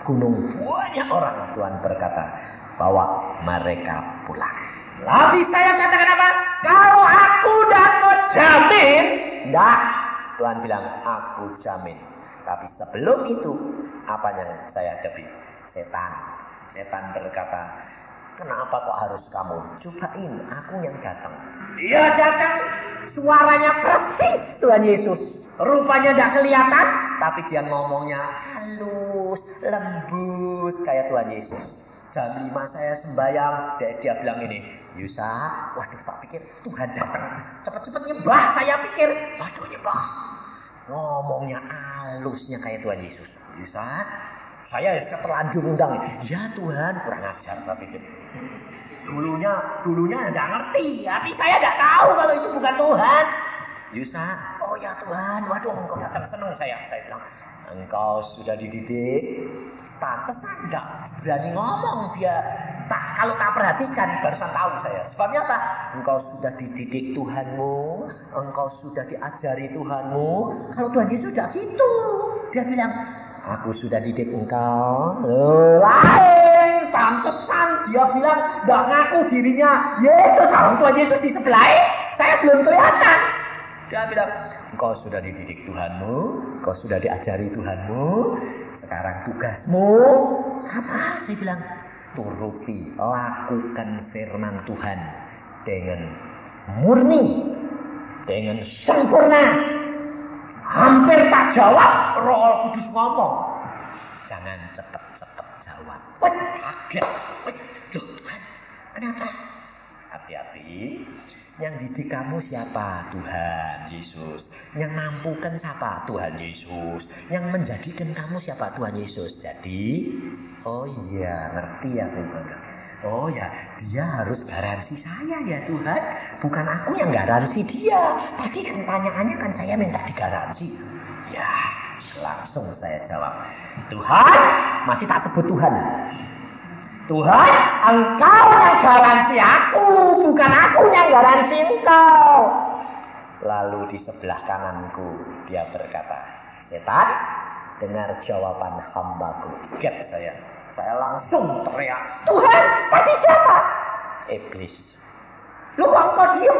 A: gunung banyak orang. Tuhan berkata, bawa mereka pulang. Lalu saya katakan apa? Kalau aku dapat jamin. Enggak. Tuhan bilang, aku jamin. Tapi sebelum itu, apa yang saya hadapi? Setan. Setan berkata, kenapa kok harus kamu? Cobain, aku yang datang. Dia datang, suaranya persis Tuhan Yesus. Rupanya tidak kelihatan, tapi dia ngomongnya halus, lembut kayak Tuhan Yesus. Jam 5 saya sembahyang, dia bilang ini, Yusa, waduh tak pikir Tuhan datang. Cepat-cepat nyembah, saya pikir, waduh nyembah. Ngomongnya halusnya kayak Tuhan Yesus. Yusa, saya terlanjur undang. Ya Tuhan, kurang ajar saya pikir. Dulunya nggak ngerti, tapi saya nggak tahu kalau itu bukan Tuhan. Yusa, oh ya Tuhan, waduh engkau datang, senang saya bilang, engkau sudah dididik, pantesan nggak berani ngomong dia. Kalau tak perhatikan, barusan tahu saya. Sebabnya apa? Engkau sudah dididik Tuhanmu, engkau sudah diajari Tuhanmu. Kalau Tuhan Yesus sudah gitu, dia bilang, aku sudah didik engkau. Lain, pantesan dia bilang nggak ngaku dirinya Yesus. Kalau Tuhan Yesus di sebelah, saya belum kelihatan. Dia bilang, engkau sudah dididik Tuhanmu, engkau sudah diajari Tuhanmu. Sekarang tugasmu apa? Saya bilang, turuti, lakukan firman Tuhan dengan murni, dengan sempurna. Hampir tak jawab, Roh Kudus ngomong, jangan cepat-cepat jawab. Kaget. Loh Tuhan, kenapa? Hati-hati. Yang didik kamu siapa? Tuhan Yesus. Yang mampukan siapa? Tuhan Yesus. Yang menjadikan kamu siapa? Tuhan Yesus. Jadi, oh iya, ngerti ya Tuhan. Oh ya, dia harus garansi saya ya Tuhan. Bukan aku yang garansi dia. Tadi kan pertanyaannya kan saya minta digaransi. Ya, langsung saya jawab. Tuhan, masih tak sebut Tuhan. Tuhan, engkau yang garansi aku, bukan aku yang garansi engkau. Lalu di sebelah kananku dia berkata, setan, dengar jawaban hambaku. Get saya langsung teriak, Tuhan, tadi siapa? Iblis. Lu kok engkau diem?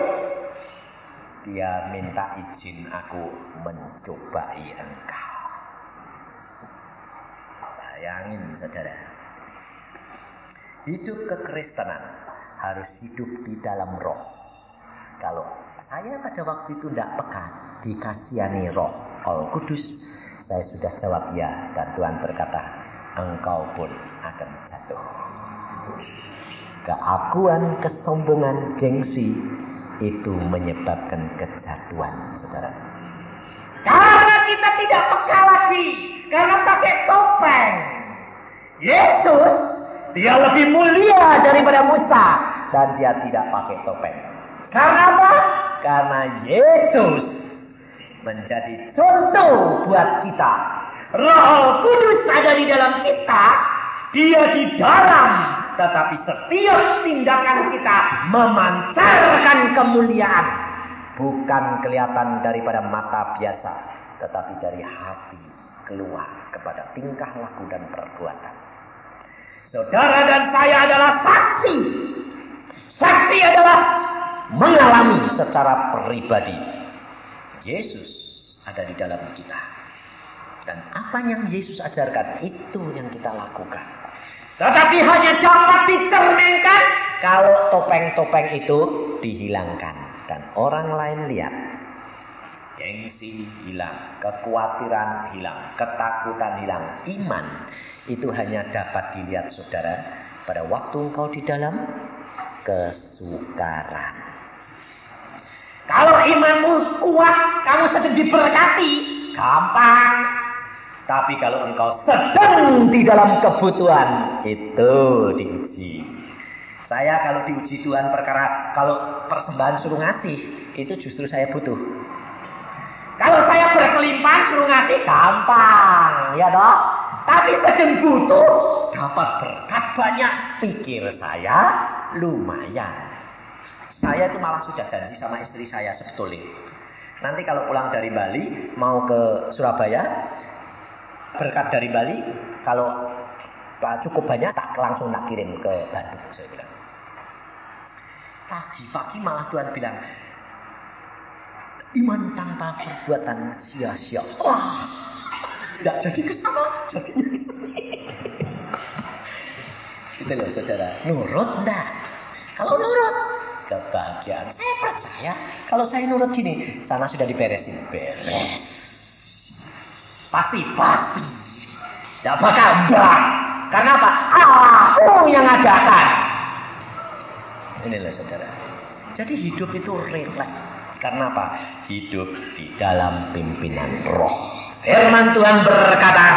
A: Dia minta izin aku mencobai engkau. Bayangin saudara, hidup kekristenan harus hidup di dalam roh. Kalau saya pada waktu itu tidak peka, dikasihani roh Al Kudus, saya sudah jawab ya, dan Tuhan berkata, engkau pun akan jatuh. Keakuan, kesombongan, gengsi itu menyebabkan kejatuhan, saudara. Karena kita tidak peka lagi, karena pakai topeng. Yesus, dia lebih mulia daripada Musa, dan dia tidak pakai topeng. Karena apa? Karena Yesus menjadi contoh buat kita. Roh Kudus ada di dalam kita, dia di dalam, tetapi setiap tindakan kita memancarkan kemuliaan. Bukan kelihatan daripada mata biasa, tetapi dari hati keluar kepada tingkah laku dan perbuatan. Saudara dan saya adalah saksi. Saksi adalah mengalami secara pribadi. Yesus ada di dalam kita. Dan apa yang Yesus ajarkan, itu yang kita lakukan. Tetapi hanya dapat dicerminkan kalau topeng-topeng itu dihilangkan. Dan orang lain lihat. Gengsi hilang, kekhawatiran hilang, ketakutan hilang. Iman itu hanya dapat dilihat saudara pada waktu engkau di dalam kesukaran. Kalau imanmu kuat, kamu sedang diberkati, gampang. Tapi kalau engkau sedang di dalam kebutuhan, itu diuji. Saya kalau diuji Tuhan perkara, kalau persembahan suruh ngasih, itu justru saya butuh. Kalau saya berkelimpahan suruh ngasih, gampang, ya toh. Tapi sedang butuh, dapat berkat banyak, pikir saya lumayan. Saya itu malah sudah janji sama istri saya sebetulnya. Nanti kalau pulang dari Bali, mau ke Surabaya, berkat dari Bali, kalau cukup banyak, tak langsung tak kirim ke Bandung. Saya bilang. Pagi-pagi malah Tuhan bilang, iman tanpa perbuatan sia-sia. Wah, tidak jadi ke sana, jadinya ke sini. Itu loh saudara, nurut enggak? Kalau nurut, kebahagiaan. Saya percaya, kalau saya nurut gini, sana sudah diberesin. Beres. Pasti. Tidak bakal enggak. Karena apa? Aku yang adakan. Inilah saudara. Jadi hidup itu refleks. Karena apa? Hidup di dalam pimpinan roh. Firman Tuhan berkata,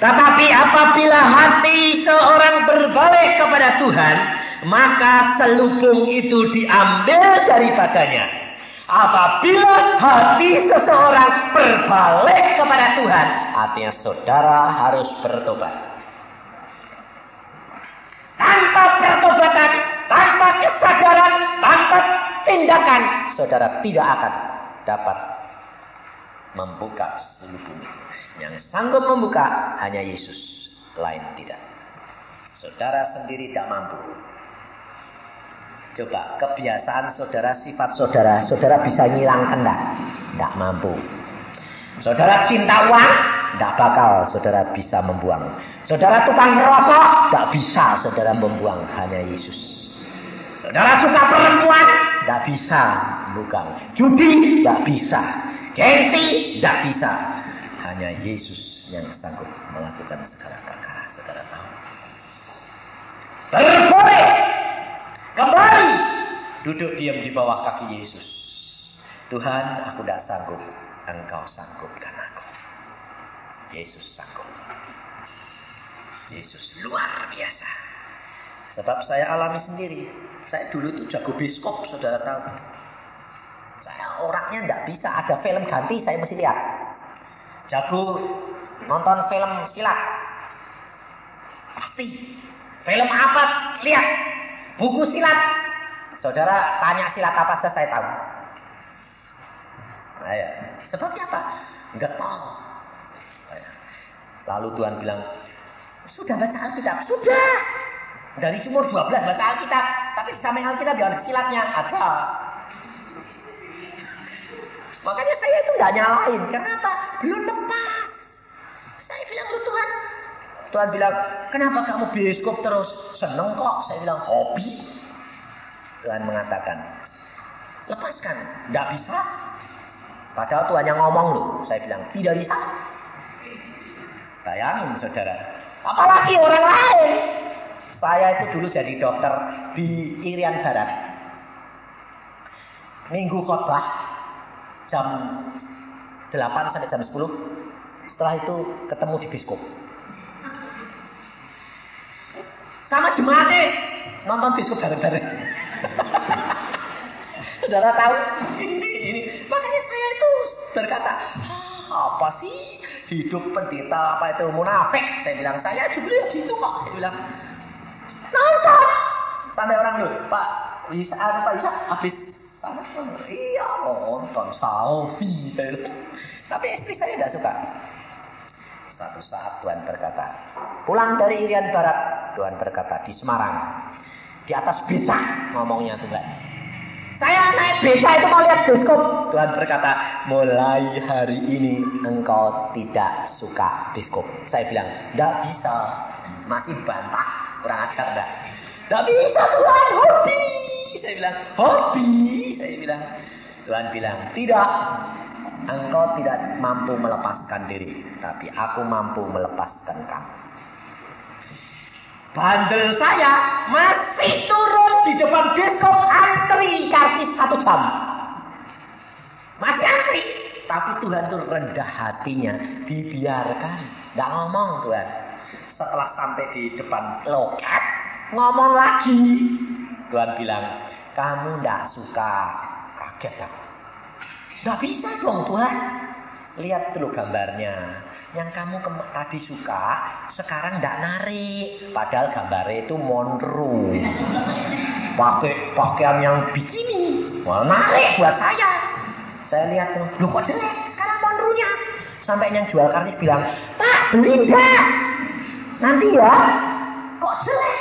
A: tetapi apabila hati seorang berbalik kepada Tuhan, maka selubung itu diambil daripadanya. Apabila hati seseorang berbalik kepada Tuhan, artinya saudara harus bertobat. Tanpa pertobatan, tanpa kesadaran, tanpa tindakan, saudara tidak akan dapat membuka selubung. Yang sanggup membuka hanya Yesus, lain tidak. Saudara sendiri tidak mampu. Coba kebiasaan saudara, sifat saudara, saudara bisa ngilangkan enggak? Tidak mampu. Saudara cinta uang, tidak bakal saudara bisa membuang. Saudara tukang merokok, tidak bisa saudara membuang, hanya Yesus. Saudara suka perempuan, tidak bisa membuang. Judi, tidak bisa. Gengsi, tidak bisa. Hanya Yesus yang sanggup melakukan segala perkara. Saudara tahu. Berbalik, kembali, duduk diam di bawah kaki Yesus. Tuhan, aku tidak sanggup. Engkau sanggupkan aku. Yesus sanggup. Yesus luar biasa. Sebab saya alami sendiri. Saya dulu itu jago biskop, saudara tahu. Saya orangnya nggak bisa ada film ganti, saya mesti lihat. Jago nonton film silat. Pasti. Film apa? Lihat. Buku silat. Saudara tanya silat apa saja saya tahu. Nah, ya. Sebabnya apa? Enggak tahu. Lalu Tuhan bilang, sudah baca Alkitab? Sudah. Dari umur 12 baca Alkitab. Tapi sampai Alkitab di silatnya ada. Makanya saya itu nggak nyalain. Kenapa? Belum lepas. Saya bilang, lu Tuhan. Tuhan bilang, kenapa kamu biskop terus? Seneng kok. Saya bilang, hobi. Tuhan mengatakan, lepaskan. Nggak bisa. Padahal Tuhan yang ngomong loh. Saya bilang, tidak bisa. Bayangin saudara. Apalagi orang lain. Saya itu dulu jadi dokter di Irian Barat. Minggu khotbah jam 8 sampai jam 10. Setelah itu ketemu di biskop. Sama jemaatnya nonton biskop bareng-bareng. Saudara tahu? Ini. Makanya saya itu berkata, apa sih hidup pendeta apa itu munafik? Saya bilang, saya juga gitu kok. Saya bilang, nonton. Sampai orang dulu, Pak Isa habis iya nonton Saufi. Tapi istri saya tidak suka. Satu saat Tuhan berkata, pulang dari Irian Barat, Tuhan berkata di Semarang, di atas beca ngomongnya Tuhan. Saya naik beca itu mau lihat biskop. Tuhan berkata, mulai hari ini engkau tidak suka biskop. Saya bilang, tidak bisa. Masih bantah, kurang ajar enggak. Tidak bisa Tuhan, hobi. Saya bilang, hobi. Saya bilang, Tuhan bilang, tidak. Engkau tidak mampu melepaskan diri, tapi aku mampu melepaskan kamu. Bandel saya masih turun di depan biskop, antri karcis 1 jam. Masih antri. Tapi Tuhan itu rendah hatinya, dibiarkan. Tidak ngomong Tuhan. Setelah sampai di depan loket, ngomong lagi. Tuhan bilang, kamu tidak suka. Kaget aku. Tidak bisa dong Tuhan. Lihat dulu gambarnya. Yang kamu tadi suka, sekarang tidak narik. Padahal gambarnya itu monro. Pakai pakaian yang bikini. Wah, narik buat saya. Saya lihat tuh, loh kok jelek sekarang monronya. Sampai yang jual karcis bilang, Pak beli enggak? Nanti ya. Kok jelek?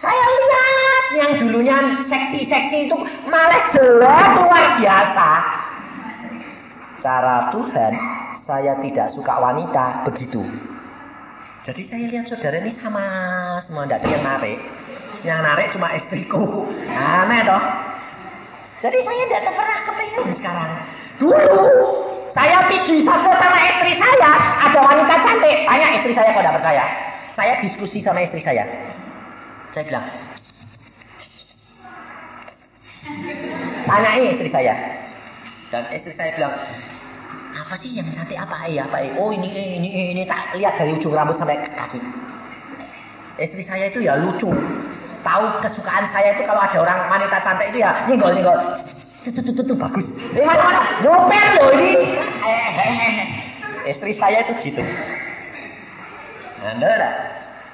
A: Saya lihat yang dulunya seksi-seksi itu malah jelek luar biasa. Cara Tuhan, saya tidak suka wanita begitu. Jadi saya lihat saudara ini sama semua, tidak ada yang narik. Yang narik cuma istriku. Aneh toh. Jadi saya tidak pernah kepengen sekarang. Dulu saya pergi sama istri saya, ada wanita cantik. Tanya istri saya kalau tidak percaya. Saya diskusi sama istri saya. Saya bilang, tanyain istri saya. Dan istri saya bilang, apa sih yang cantik apa ya? Oh ini tak lihat dari ujung rambut sampai kaki. Istri saya itu ya lucu. Tahu kesukaan saya itu kalau ada orang wanita cantik itu ya nyenggol. Itu bagus. Mana? Ngopel loh ini. Istri saya itu gitu. Anda.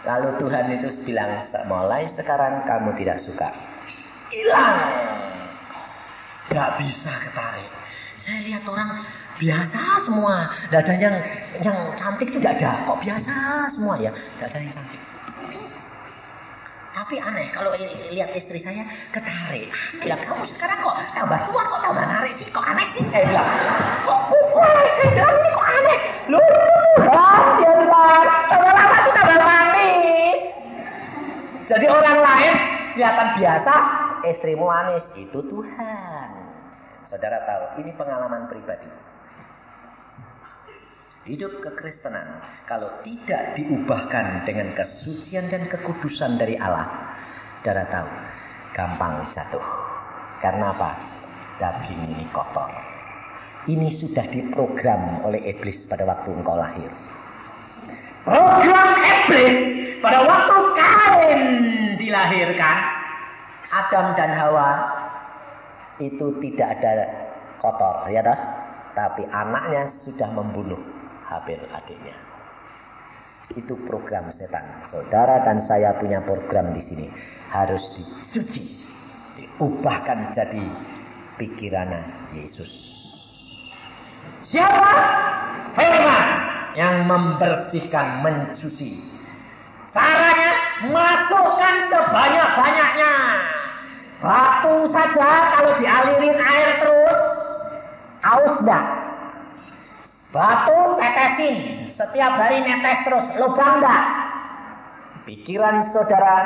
A: Lalu Tuhan itu bilang, mulai sekarang kamu tidak suka. Hilang. Gak bisa ketarik. Saya lihat orang biasa semua. Tidak ada yang cantik itu tidak ada. Kok biasa semua ya? Tidak ada yang cantik. Tapi aneh kalau lihat istri saya ketarik. Bilang, kamu sekarang kok tambah tua, kok tambah narik sih? Kok aneh sih? Saya bilang, kok pukul? Saya bilang, ini kok aneh? Loh, dia bilang, tambah lama itu tambah manis. Jadi orang lain kelihatan biasa, istrimu manis. Itu Tuhan. Saudara tahu, ini pengalaman pribadi. Hidup kekristenan kalau tidak diubahkan dengan kesucian dan kekudusan dari Allah, saudara tahu, gampang jatuh. Karena apa? Daging ini kotor. Ini sudah diprogram oleh iblis pada waktu engkau lahir. Program iblis pada waktu Kain dilahirkan. dilahirkan Adam dan Hawa itu tidak ada kotor, ya dah. Tapi anaknya sudah membunuh Habil adiknya. Itu program setan. Saudara dan saya punya program di sini, harus dicuci, diubahkan jadi pikirannya Yesus. Siapa? Firman yang membersihkan, mencuci. Caranya masukkan sebanyak-banyaknya. Batu saja kalau dialirin air terus, aus dah. Batu tetesin, setiap hari netes terus, lubang dah. Pikiran saudara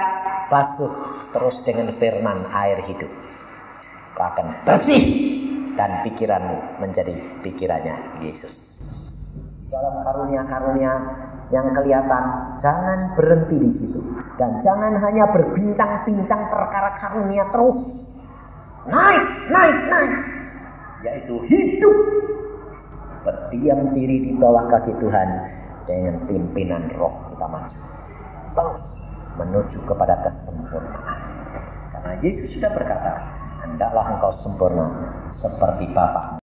A: basuh terus dengan firman air hidup. Kau akan bersih dan pikiranmu menjadi pikirannya Yesus. Dalam karunia-karunia yang kelihatan, jangan berhenti di situ. Dan jangan hanya berbincang-bincang perkara karunia terus. Naik. Yaitu hidup. Berdiam diri di bawah kaki Tuhan dengan pimpinan roh kita maju. Terus menuju kepada kesempurnaan. Karena Yesus sudah berkata, hendaklah engkau sempurna seperti Bapa